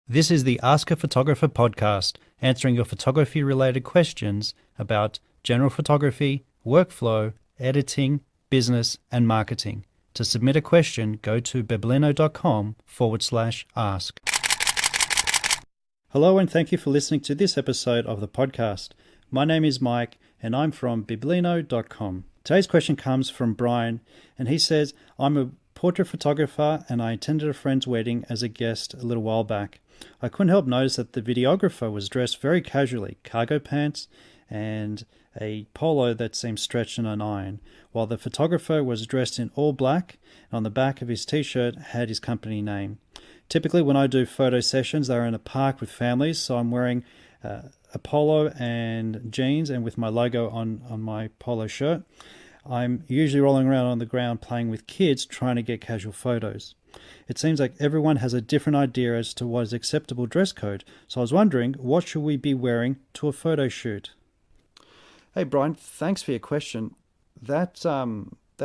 This is the Ask a Photographer podcast, answering your photography-related questions about general photography, workflow, editing, business, and marketing. To submit a question, go to biblino.com/ask. Hello, and thank you for listening to this episode of the podcast. My name is Mike, and I'm from biblino.com. Today's question comes from Brian, and he says, I'm a portrait photographer, and I attended a friend's wedding as a guest a little while back. I couldn't help notice that the videographer was dressed very casually, cargo pants and a polo that seemed stretched in an iron, while the photographer was dressed in all black, and on the back of his t-shirt had his company name. Typically when I do photo sessions, they're in a park with families, so I'm wearing a polo and jeans and with my logo on my polo shirt. I'm usually rolling around on the ground playing with kids trying to get casual photos. It seems like everyone has a different idea as to what is acceptable dress code, so I was wondering, what should we be wearing to a photo shoot? Hey Brian, thanks for your question. That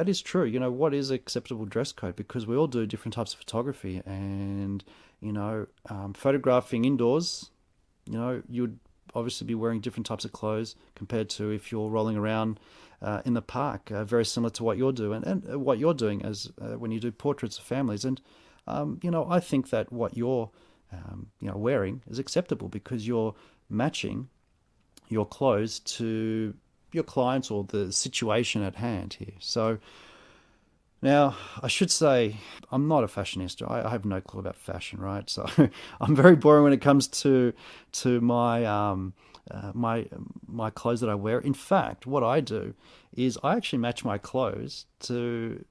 is true. You know, what is acceptable dress code? Because we all do different types of photography, and photographing indoors, you'd obviously be wearing different types of clothes compared to if you're rolling around in the park. Very similar to what you're doing and what you're doing as when you do portraits of families. And I think that what you're wearing is acceptable because you're matching your clothes to your clients or the situation at hand here. So now, I should say, I'm not a fashionista. I have no clue about fashion, right? So I'm very boring when it comes to my my clothes that I wear. In fact, what I do is I actually match my clothes to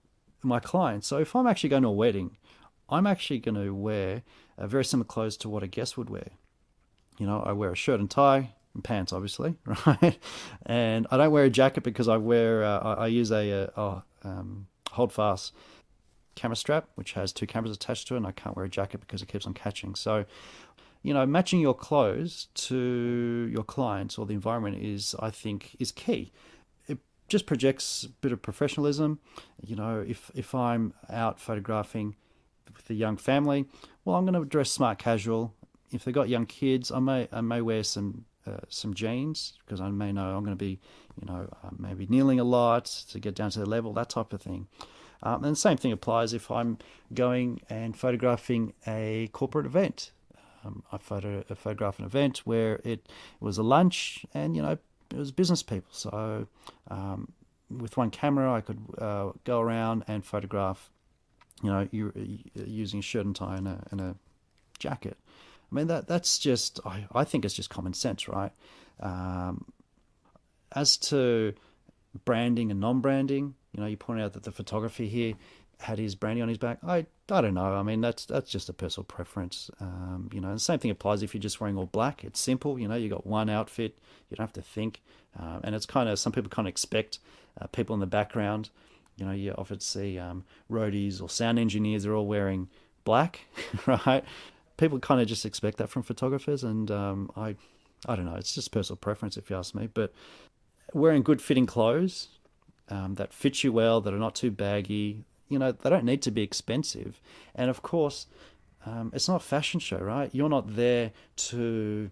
my clients. So if I'm actually going to a wedding, I'm actually going to wear very similar clothes to what a guest would wear. I wear a shirt and tie and pants, obviously, right? And I don't wear a jacket because I use a hold fast camera strap, which has two cameras attached to it, and I can't wear a jacket because it keeps on catching. So, matching your clothes to your clients or the environment I think, is key. It just projects a bit of professionalism. If I'm out photographing with a young family, well, I'm going to dress smart casual. If they've got young kids, I may wear some jeans because I may know I'm going to be, maybe kneeling a lot to get down to their level, that type of thing. And the same thing applies if I'm going and photographing a corporate event. I photograph an event where it was a lunch and, it was business people. So with one camera, I could go around and photograph, using a shirt and tie and a jacket. I mean, that's just, I think it's just common sense, right? As to branding and non-branding, you pointed out that the photographer here had his branding on his back. I don't know. I mean, that's just a personal preference. And the same thing applies if you're just wearing all black. It's simple. You got one outfit. You don't have to think. And it's kind of, some people kind of expect people in the background. You often see roadies or sound engineers. They're all wearing black, right? People kind of just expect that from photographers, and I don't know. It's just personal preference, if you ask me. But wearing good fitting clothes that fit you well, that are not too baggy, they don't need to be expensive. And of course, it's not a fashion show, right? You're not there to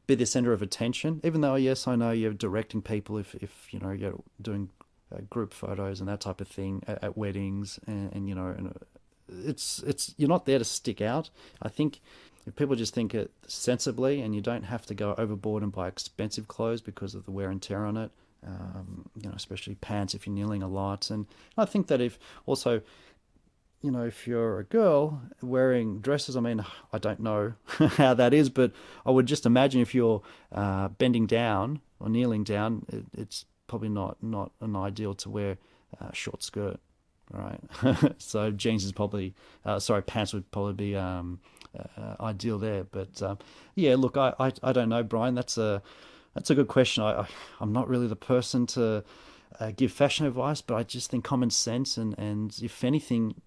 be the center of attention. Even though, yes, I know you're directing people if you're doing group photos and that type of thing at weddings, and it's you're not there to stick out. I think if people just think it sensibly, and you don't have to go overboard and buy expensive clothes because of the wear and tear on it, especially pants if you're kneeling a lot. And I think that if you're a girl wearing dresses, I mean, I don't know how that is, but I would just imagine if you're bending down or kneeling down, it's probably not an ideal to wear a short skirt. Right, so jeans is probably, pants would probably be ideal there. But yeah, look, I don't know, Brian. That's a good question. I'm not really the person to give fashion advice, but I just think common sense and if anything,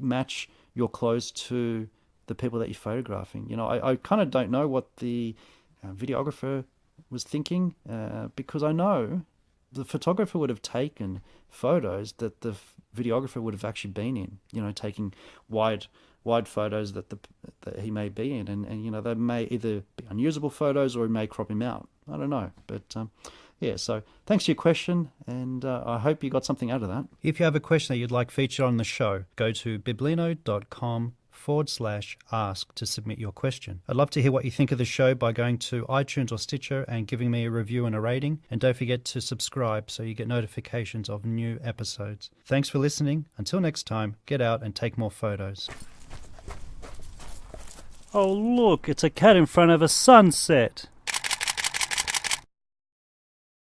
match your clothes to the people that you're photographing. I kind of don't know what the videographer was thinking because I know the photographer would have taken photos that the videographer would have actually been in, taking wide wide photos that he may be in, and you know, they may either be unusable photos or he may crop him out. I don't know, but yeah, so thanks for your question, and I hope you got something out of that. If you have a question that you'd like featured on the show, go to biblino.com/ask to submit your question. I'd love to hear what you think of the show by going to iTunes or Stitcher and giving me a review and a rating. And don't forget to subscribe so you get notifications of new episodes. Thanks for listening. Until next time, get out and take more photos. Oh, look, it's a cat in front of a sunset.